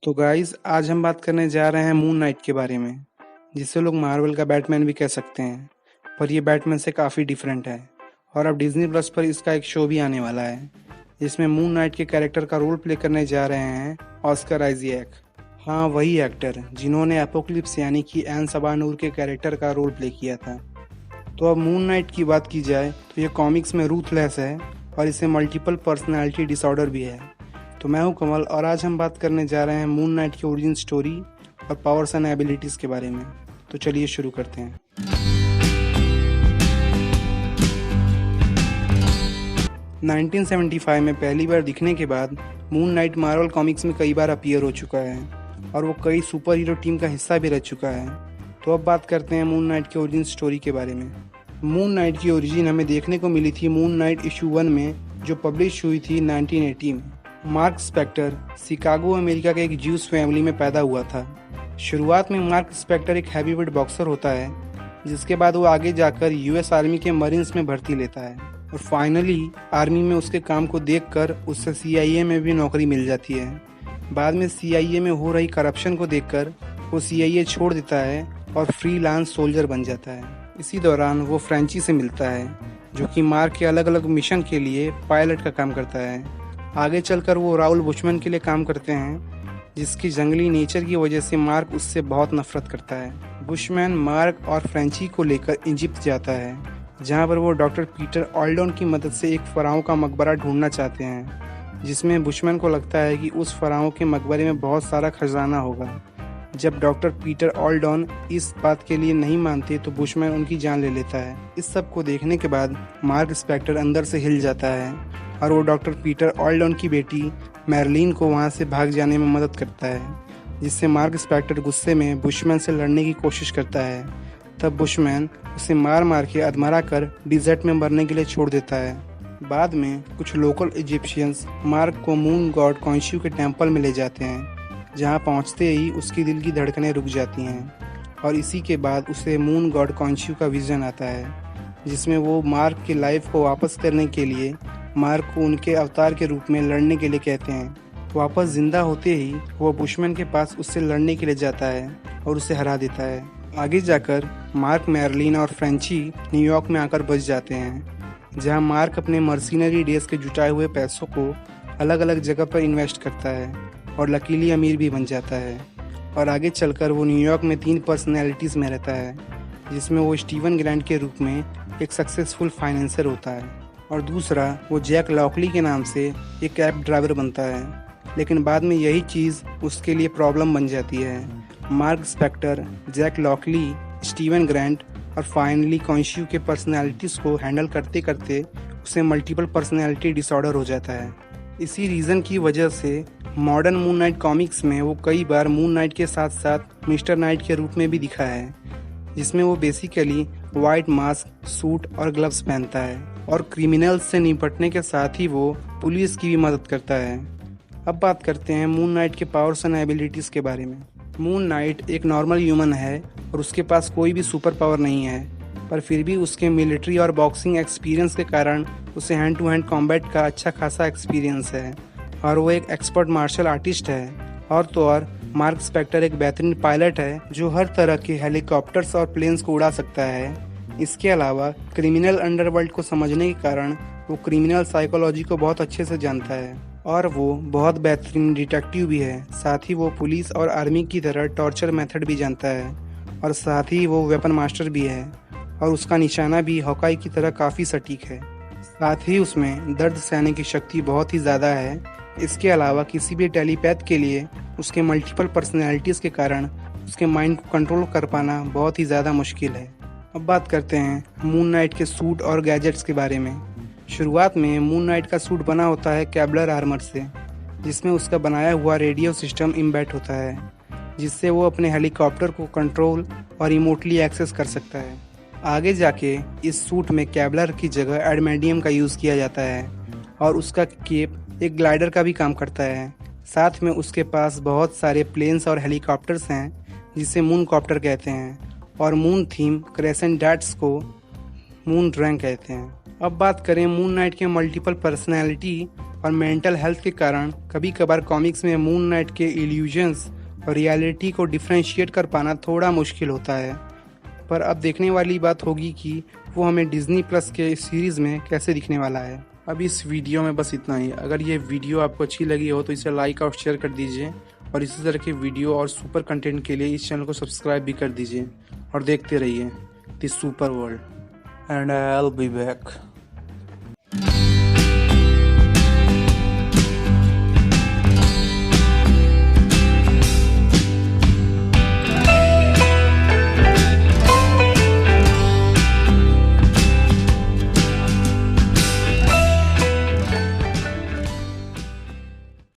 तो गाइस आज हम बात करने जा रहे हैं मून नाइट के बारे में, जिसे लोग मार्वल का बैटमैन भी कह सकते हैं। पर ये बैटमैन से काफ़ी डिफरेंट है। और अब डिज्नी प्लस पर इसका एक शो भी आने वाला है, जिसमें मून नाइट के कैरेक्टर का रोल प्ले करने जा रहे हैं ऑस्कर आइजैक। हाँ, वही एक्टर जिन्होंने एपोक्लिप्स यानी कि एन सबानूर के कैरेक्टर का रोल प्ले किया था। तो अब मून नाइट की बात की जाए तो ये कॉमिक्स में रूथलेस है और इसे मल्टीपल पर्सनालिटी डिसऑर्डर भी है। तो मैं हूं कमल और आज हम बात करने जा रहे हैं मून नाइट की ओरिजिन स्टोरी और पावर्स एंड एबिलिटीज़ के बारे में। तो चलिए शुरू करते हैं। 1975 में पहली बार दिखने के बाद मून नाइट मार्वल कॉमिक्स में कई बार अपीयर हो चुका है और वो कई सुपर हीरो टीम का हिस्सा भी रह चुका है। तो अब बात करते हैं मून नाइट की ओरिजिन स्टोरी के बारे में। मून नाइट की ओरिजिन हमें देखने को मिली थी मून नाइट इशू 1 में, जो पब्लिश हुई थी 1980 में। मार्क स्पेक्टर शिकागो अमेरिका के एक ज्यूस फैमिली में पैदा हुआ था। शुरुआत में मार्क स्पेक्टर एक हैवीवेट बॉक्सर होता है, जिसके बाद वो आगे जाकर यूएस आर्मी के मरीन्स में भर्ती लेता है और फाइनली आर्मी में उसके काम को देखकर उसे सीआईए में भी नौकरी मिल जाती है। बाद में सीआईए में हो रही करप्शन को देखकर वो सीआईए छोड़ देता है और फ्रीलांस सोल्जर बन जाता है। इसी दौरान वो फ्रेंची से मिलता है, जो कि मार्क के अलग अलग मिशन के लिए पायलट का काम करता है। आगे चलकर वो राउल बुशमैन के लिए काम करते हैं, जिसकी जंगली नेचर की वजह से मार्क उससे बहुत नफरत करता है। बुशमैन मार्क और फ्रेंची को लेकर इजिप्ट जाता है, जहां पर वो डॉक्टर पीटर ऑल्डन की मदद से एक फराओं का मकबरा ढूंढना चाहते हैं, जिसमें बुशमैन को लगता है कि उस फराओं के मकबरे में बहुत सारा खजाना होगा। जब डॉक्टर पीटर ऑल्डन इस बात के लिए नहीं मानते तो बुशमैन उनकी जान ले लेता है। इस सब को देखने के बाद मार्क स्पेक्टर अंदर से हिल जाता है और वो डॉक्टर पीटर ऑल्डन की बेटी मैरलिन को वहां से भाग जाने में मदद करता है, जिससे मार्क स्पेक्टर गुस्से में बुशमैन से लड़ने की कोशिश करता है। तब बुशमैन उसे मार मार के अधमरा कर डिजर्ट में मरने के लिए छोड़ देता है। बाद में कुछ लोकल इजिप्शियंस मार्क को मून गॉड कॉन्शियू के टेम्पल में ले जाते हैं, जहां पहुंचते ही उसकी दिल की धड़कनें रुक जाती हैं और इसी के बाद उसे मून गॉड कॉन्शियू का विजन आता है, जिसमें वो मार्क की लाइफ को वापस करने के लिए मार्क को उनके अवतार के रूप में लड़ने के लिए कहते हैं। वापस जिंदा होते ही वो बुशमैन के पास उससे लड़ने के लिए जाता है और उसे हरा देता है। आगे जाकर मार्क मैरलिन और फ्रेंची न्यूयॉर्क में आकर बस जाते हैं, जहां मार्क अपने मर्सिनरी डेज के जुटाए हुए पैसों को अलग अलग जगह पर इन्वेस्ट करता है और लकीली अमीर भी बन जाता है। और आगे चलकर वो न्यूयॉर्क में 3 पर्सनैलिटीज़ में रहता है, जिसमें वो स्टीवन ग्रांट के रूप में एक सक्सेसफुल फाइनेंसर होता है और दूसरा वो जैक लॉकली के नाम से एक कैब ड्राइवर बनता है। लेकिन बाद में यही चीज़ उसके लिए प्रॉब्लम बन जाती है। Mark Spector, Jack Lockley, Steven Grant और फाइनली कॉन्शियू के पर्सनैलिटीज़ को हैंडल करते करते उसे मल्टीपल पर्सनैलिटी डिसऑर्डर हो जाता है। इसी रीज़न की वजह से मॉडर्न मून नाइट कॉमिक्स में वो कई बार मून नाइट के साथ साथ मिस्टर नाइट के रूप में भी दिखा है, जिसमें वो बेसिकली वाइट मास्क, सूट और ग्लव्स पहनता है और क्रिमिनल्स से निपटने के साथ ही वो पुलिस की भी मदद करता है। अब बात करते हैं मून नाइट के पावर्स एंड एबिलिटीज़ के बारे में। मून नाइट एक नॉर्मल ह्यूमन है और उसके पास कोई भी सुपर पावर नहीं है, पर फिर भी उसके मिलिट्री और बॉक्सिंग एक्सपीरियंस के कारण उसे हैंड टू हैंड कॉम्बैट का अच्छा खासा एक्सपीरियंस है और वो एक एक्सपर्ट मार्शल आर्टिस्ट है। और तो और मार्क स्पेक्टर एक बेहतरीन पायलट है, जो हर तरह के हेलीकॉप्टर्स और प्लेन्स को उड़ा सकता है। इसके अलावा क्रिमिनल अंडरवर्ल्ड को समझने के कारण वो क्रिमिनल साइकोलॉजी को बहुत अच्छे से जानता है और वो बहुत बेहतरीन डिटेक्टिव भी है। साथ ही वो पुलिस और आर्मी की तरह टॉर्चर मेथड भी जानता है और साथ ही वो वेपन मास्टर भी है और उसका निशाना भी हॉकाई की तरह काफ़ी सटीक है। साथ ही उसमें दर्द सहने की शक्ति बहुत ही ज़्यादा है। इसके अलावा किसी भी टेलीपैथ के लिए उसके मल्टीपल पर्सनैलिटीज़ के कारण उसके माइंड को कंट्रोल कर पाना बहुत ही ज़्यादा मुश्किल है। अब बात करते हैं मून नाइट के सूट और गैजेट्स के बारे में। शुरुआत में मून नाइट का सूट बना होता है केबलर आर्मर से, जिसमें उसका बनाया हुआ रेडियो सिस्टम इम्बेड होता है, जिससे वो अपने हेलीकॉप्टर को कंट्रोल और रिमोटली एक्सेस कर सकता है। आगे जाके इस सूट में केबलर की जगह एडमेंडियम का यूज़ किया जाता है और उसका केप एक ग्लाइडर का भी काम करता है। साथ में उसके पास बहुत सारे प्लेन्स और हेलीकॉप्टर्स हैं, जिसे मून कॉप्टर कहते हैं, और मून थीम क्रेसेंट डैट्स को मून ड्रैंग कहते हैं। अब बात करें मून नाइट के मल्टीपल पर्सनैलिटी और मेंटल हेल्थ के कारण कभी कभार कॉमिक्स में मून नाइट के इल्यूजन्स और रियलिटी को डिफ्रेंशिएट कर पाना थोड़ा मुश्किल होता है। पर अब देखने वाली बात होगी कि वो हमें डिज्नी प्लस के सीरीज़ में कैसे दिखने वाला है। अब इस वीडियो में बस इतना ही। अगर ये वीडियो आपको अच्छी लगी हो तो इसे लाइक और शेयर कर दीजिए, और इसी तरह के वीडियो और सुपर कंटेंट के लिए इस चैनल को सब्सक्राइब भी कर दीजिए और देखते रहिए the super world. And I will be back.